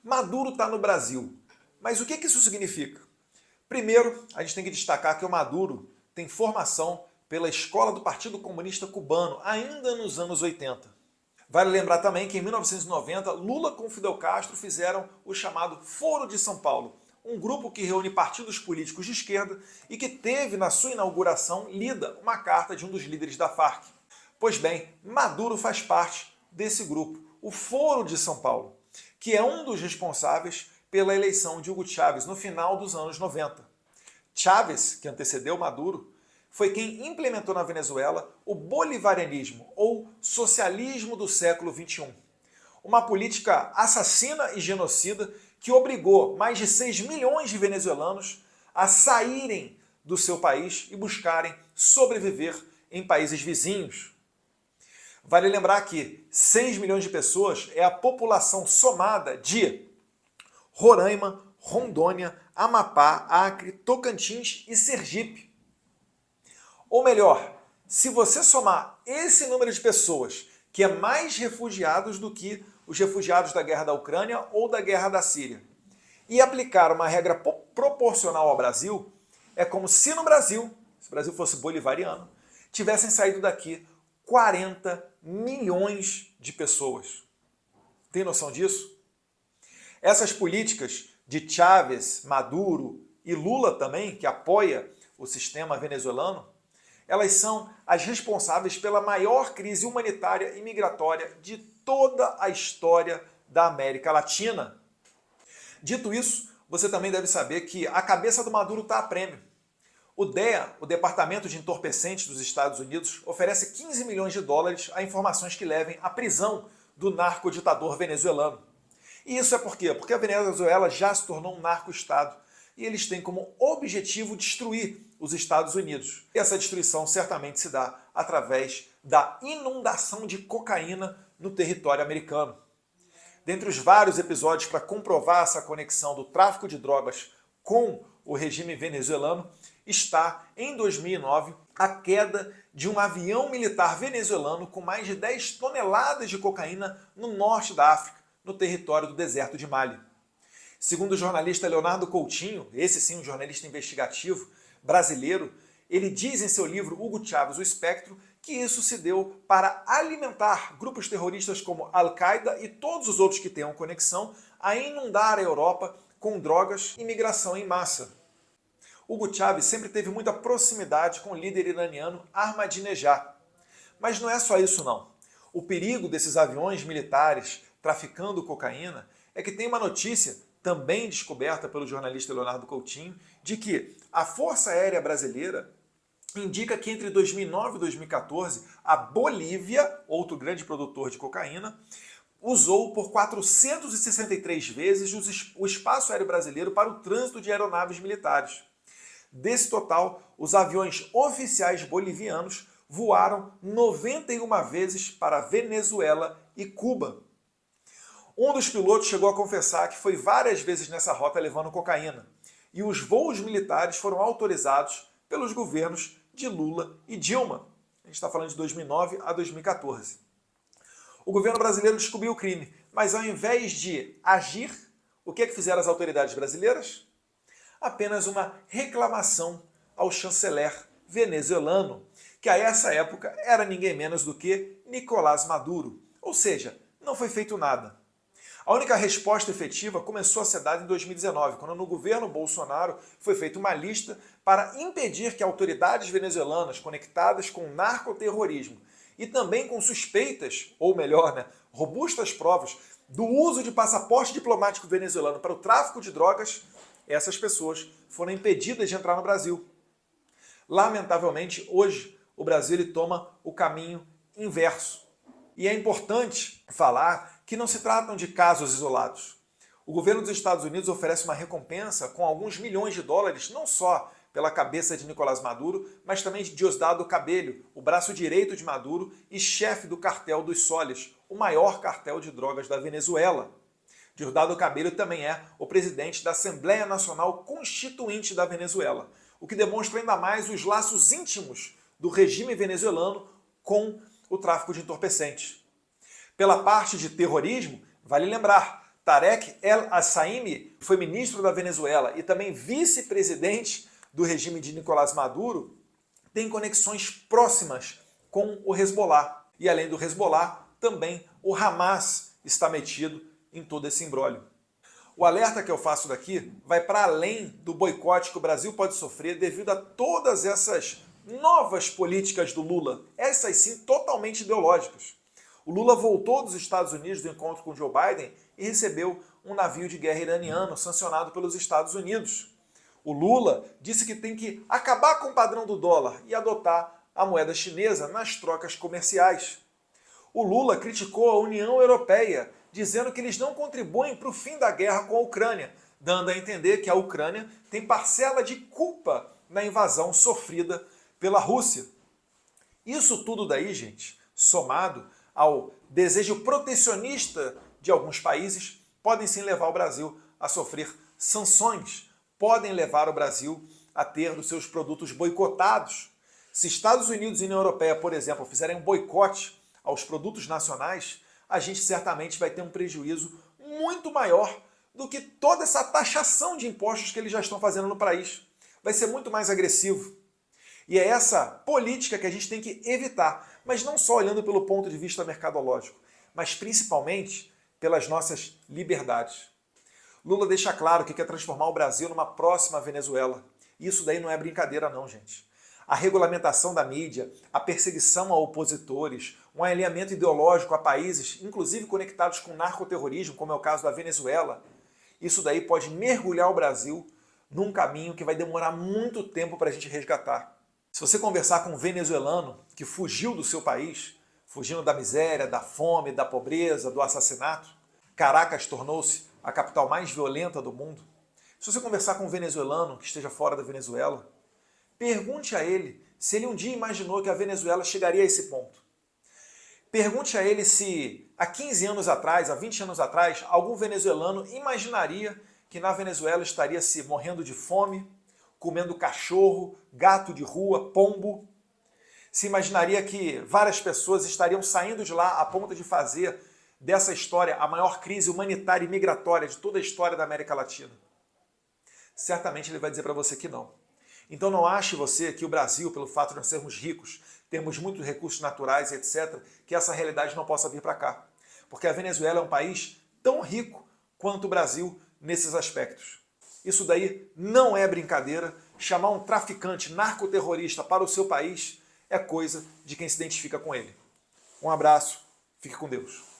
Maduro está no Brasil. Mas o que isso significa? Primeiro, a gente tem que destacar que o Maduro tem formação pela escola do Partido Comunista Cubano, ainda nos anos 80. Vale lembrar também que em 1990, Lula com Fidel Castro fizeram o chamado Foro de São Paulo, um grupo que reúne partidos políticos de esquerda e que teve na sua inauguração lida uma carta de um dos líderes da Farc. Pois bem, Maduro faz parte desse grupo, o Foro de São Paulo, que é um dos responsáveis pela eleição de Hugo Chávez no final dos anos 90. Chávez, que antecedeu Maduro, foi quem implementou na Venezuela o bolivarianismo, ou socialismo do século XXI. Uma política assassina e genocida que obrigou mais de 6 milhões de venezuelanos a saírem do seu país e buscarem sobreviver em países vizinhos. Vale lembrar que 6 milhões de pessoas é a população somada de Roraima, Rondônia, Amapá, Acre, Tocantins e Sergipe. Ou melhor, se você somar esse número de pessoas, que é mais refugiados do que os refugiados da guerra da Ucrânia ou da guerra da Síria, e aplicar uma regra proporcional ao Brasil, é como se no Brasil, se o Brasil fosse bolivariano, tivessem saído daqui 40 milhões de pessoas. Tem noção disso? Essas políticas de Chávez, Maduro e Lula também, que apoia o sistema venezuelano, elas são as responsáveis pela maior crise humanitária e migratória de toda a história da América Latina. Dito isso, você também deve saber que a cabeça do Maduro está a prêmio. O DEA, o Departamento de Entorpecentes dos Estados Unidos, oferece 15 milhões de dólares a informações que levem à prisão do narcoditador venezuelano. E isso é por quê? Porque a Venezuela já se tornou um narco-estado e eles têm como objetivo destruir os Estados Unidos. E essa destruição certamente se dá através da inundação de cocaína no território americano. Dentre os vários episódios para comprovar essa conexão do tráfico de drogas com o regime venezuelano, está, em 2009, a queda de um avião militar venezuelano com mais de 10 toneladas de cocaína no norte da África, no território do deserto de Mali. Segundo o jornalista Leonardo Coutinho, esse sim um jornalista investigativo brasileiro, ele diz em seu livro Hugo Chávez, o Espectro, que isso se deu para alimentar grupos terroristas como Al-Qaeda e todos os outros que tenham conexão a inundar a Europa com drogas e migração em massa. Hugo Chávez sempre teve muita proximidade com o líder iraniano Ahmadinejad. Mas não é só isso não. O perigo desses aviões militares traficando cocaína é que tem uma notícia, também descoberta pelo jornalista Leonardo Coutinho, de que a Força Aérea Brasileira indica que entre 2009 e 2014, a Bolívia, outro grande produtor de cocaína, usou por 463 vezes o espaço aéreo brasileiro para o trânsito de aeronaves militares. Desse total, os aviões oficiais bolivianos voaram 91 vezes para Venezuela e Cuba. Um dos pilotos chegou a confessar que foi várias vezes nessa rota levando cocaína, e os voos militares foram autorizados pelos governos de Lula e Dilma. A gente está falando de 2009 a 2014. O governo brasileiro descobriu o crime, mas ao invés de agir, o que é que fizeram as autoridades brasileiras? Apenas uma reclamação ao chanceler venezuelano, que a essa época era ninguém menos do que Nicolás Maduro. Ou seja, não foi feito nada. A única resposta efetiva começou a ser dada em 2019, quando no governo Bolsonaro foi feita uma lista para impedir que autoridades venezuelanas conectadas com narcoterrorismo e também com suspeitas, ou melhor, robustas provas do uso de passaporte diplomático venezuelano para o tráfico de drogas, essas pessoas foram impedidas de entrar no Brasil. Lamentavelmente, hoje, o Brasil ele toma o caminho inverso. E é importante falar que não se tratam de casos isolados. O governo dos Estados Unidos oferece uma recompensa com alguns milhões de dólares, não só pela cabeça de Nicolás Maduro, mas também de Diosdado Cabello, o braço direito de Maduro e chefe do cartel dos Soles, o maior cartel de drogas da Venezuela. Diosdado Cabello também é o presidente da Assembleia Nacional Constituinte da Venezuela, o que demonstra ainda mais os laços íntimos do regime venezuelano com o tráfico de entorpecentes. Pela parte de terrorismo, vale lembrar, Tarek El-Assaimi foi ministro da Venezuela e também vice-presidente do regime de Nicolás Maduro, tem conexões próximas com o Hezbollah. E além do Hezbollah, também o Hamas está metido em todo esse imbróglio. O alerta que eu faço daqui vai para além do boicote que o Brasil pode sofrer devido a todas essas novas políticas do Lula, essas sim totalmente ideológicas. O Lula voltou dos Estados Unidos do encontro com Joe Biden e recebeu um navio de guerra iraniano sancionado pelos Estados Unidos. O Lula disse que tem que acabar com o padrão do dólar e adotar a moeda chinesa nas trocas comerciais. O Lula criticou a União Europeia, dizendo que eles não contribuem para o fim da guerra com a Ucrânia, dando a entender que a Ucrânia tem parcela de culpa na invasão sofrida pela Rússia. Isso tudo daí, gente, somado ao desejo protecionista de alguns países, podem sim levar o Brasil a sofrer sanções, podem levar o Brasil a ter os seus produtos boicotados. Se Estados Unidos e União Europeia, por exemplo, fizerem um boicote aos produtos nacionais, a gente certamente vai ter um prejuízo muito maior do que toda essa taxação de impostos que eles já estão fazendo no país. Vai ser muito mais agressivo. E é essa política que a gente tem que evitar, mas não só olhando pelo ponto de vista mercadológico, mas principalmente pelas nossas liberdades. Lula deixa claro que quer transformar o Brasil numa próxima Venezuela. Isso daí não é brincadeira não, gente. A regulamentação da mídia, a perseguição a opositores, um alinhamento ideológico a países, inclusive conectados com narcoterrorismo, como é o caso da Venezuela, isso daí pode mergulhar o Brasil num caminho que vai demorar muito tempo para a gente resgatar. Se você conversar com um venezuelano que fugiu do seu país, fugindo da miséria, da fome, da pobreza, do assassinato, Caracas tornou-se a capital mais violenta do mundo. Se você conversar com um venezuelano que esteja fora da Venezuela, pergunte a ele se ele um dia imaginou que a Venezuela chegaria a esse ponto. Pergunte a ele se há 15 anos atrás, há 20 anos atrás, algum venezuelano imaginaria que na Venezuela estaria se morrendo de fome, comendo cachorro, gato de rua, pombo. Se imaginaria que várias pessoas estariam saindo de lá a ponto de fazer dessa história a maior crise humanitária e migratória de toda a história da América Latina. Certamente ele vai dizer para você que não. Então não ache você que o Brasil, pelo fato de nós sermos ricos, termos muitos recursos naturais, etc., que essa realidade não possa vir para cá. Porque a Venezuela é um país tão rico quanto o Brasil nesses aspectos. Isso daí não é brincadeira. Chamar um traficante narcoterrorista para o seu país é coisa de quem se identifica com ele. Um abraço, fique com Deus.